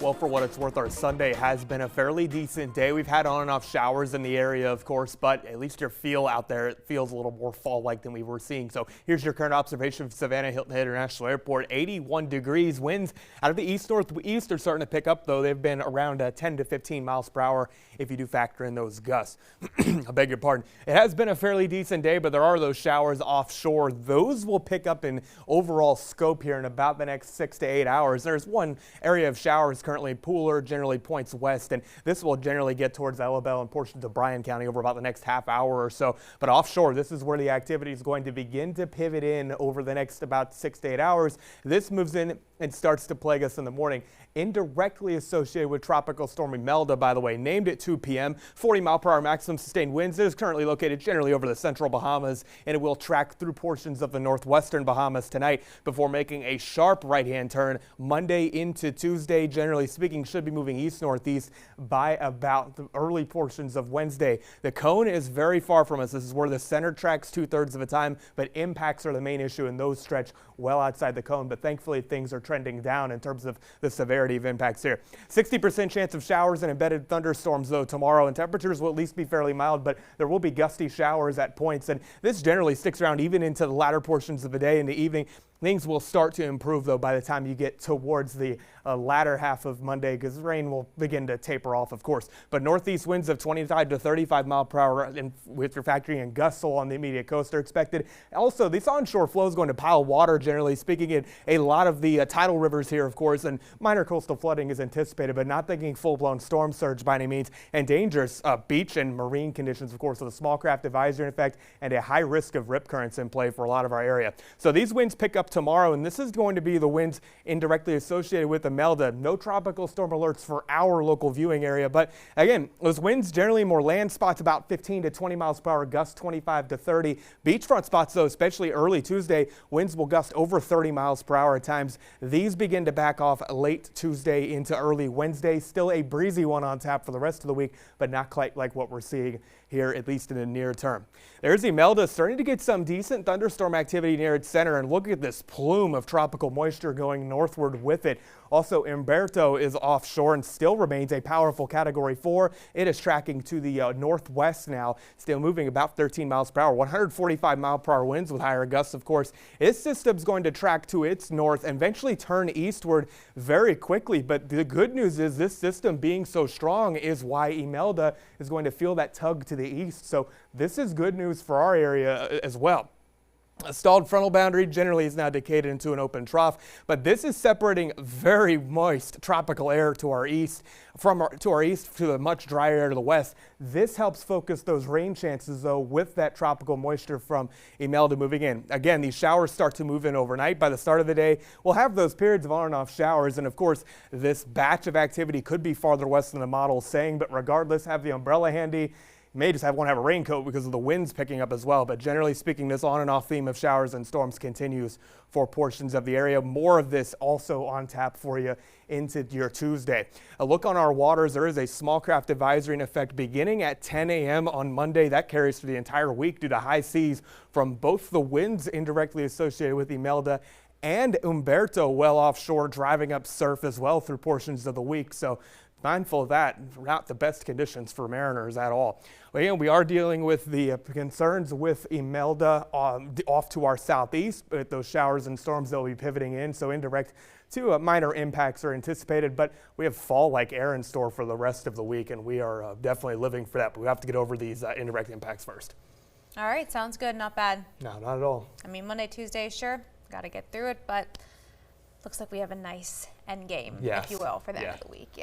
Well, for what it's worth, our Sunday has been a fairly decent day. We've had on and off showers in the area, of course, but at least your feel out there, it feels a little more fall-like than we were seeing. So here's your current observation of Savannah Hilton International Airport. 81 degrees. Winds out of the east-northeast are starting to pick up, though. They've been around 10 to 15 miles per hour if you do factor in those gusts. I beg your pardon. It has been a fairly decent day, but there are those showers offshore. Those will pick up in overall scope here in about the next 6 to 8 hours. There's one area of showers currently pooler, generally points west, and this will generally get towards Elabelle and portions of Bryan County over about the next half hour or so. But offshore, this is where the activity is going to begin to pivot in over the next about 6 to 8 hours. This moves in and starts to plague us in the morning. Indirectly associated with Tropical Storm Imelda, by the way, named at 2 p.m. 40-mile-per-hour maximum sustained winds. It is currently located generally over the central Bahamas, and it will track through portions of the northwestern Bahamas tonight before making a sharp right-hand turn Monday into Tuesday. Generally speaking, should be moving east-northeast by about the early portions of Wednesday. The cone is very far from us. This is where the center tracks 2/3 of the time, but impacts are the main issue, and those stretch well outside the cone. But thankfully, things are trending down in terms of the severity of impacts here. 60% chance of showers and embedded thunderstorms, though, tomorrow, and temperatures will at least be fairly mild, but there will be gusty showers at points, and this generally sticks around even into the latter portions of the day. In the evening, things will start to improve, though, by the time you get towards the latter half of Monday, because rain will begin to taper off, of course. But northeast winds of 25 to 35 mile per hour, and with your factoring in gusts along the immediate coast, are expected. Also, this onshore flow is going to pile water, generally speaking, in a lot of the tidal rivers here, of course, and minor coastal flooding is anticipated, but not thinking full-blown storm surge by any means. And dangerous beach and marine conditions, of course, with a small craft advisory in effect and a high risk of rip currents in play for a lot of our area. So these winds pick up tomorrow, and this is going to be the winds indirectly associated with Imelda. No tropical storm alerts for our local viewing area, but again, those winds generally more land spots about 15 to 20 miles per hour, gusts 25 to 30. Beachfront spots, though, especially early Tuesday, winds will gust over 30 miles per hour at times. These begin to back off late Tuesday into early Wednesday. Still a breezy one on tap for the rest of the week, but not quite like what we're seeing here, at least in the near term. There's Imelda starting to get some decent thunderstorm activity near its center, and look at this plume of tropical moisture going northward with it. Also, Umberto is offshore and still remains a powerful Category 4. It is tracking to the northwest now, still moving about 13 miles per hour, 145 mile per hour winds with higher gusts, of course. This system's going to track to its north and eventually turn eastward very quickly. But the good news is this system being so strong is why Imelda is going to feel that tug to the east. So this is good news for our area as well. A stalled frontal boundary generally is now decayed into an open trough, but this is separating very moist tropical air to our east to the much drier air to the west. This helps focus those rain chances, though, with that tropical moisture from Imelda moving in. Again, these showers start to move in overnight. By the start of the day, we'll have those periods of on and off showers, and of course, this batch of activity could be farther west than the model is saying, but regardless, have the umbrella handy. You may just want to have a raincoat because of the winds picking up as well. But generally speaking, this on and off theme of showers and storms continues for portions of the area. More of this also on tap for you into your Tuesday. A look on our waters. There is a small craft advisory in effect beginning at 10 a.m. on Monday. That carries through the entire week due to high seas from both the winds indirectly associated with Imelda and Umberto well offshore, driving up surf as well through portions of the week. So mindful of that, not the best conditions for mariners at all. Well, again, we are dealing with the concerns with Imelda off to our southeast, but those showers and storms they'll be pivoting in, so indirect to minor impacts are anticipated, but we have fall-like air in store for the rest of the week, and we are definitely living for that, but we have to get over these indirect impacts first. All right, sounds good, not bad. No, not at all. I mean, Monday, Tuesday, sure, got to get through it, but looks like we have a nice end game, if you will, for the end of the week. Yeah.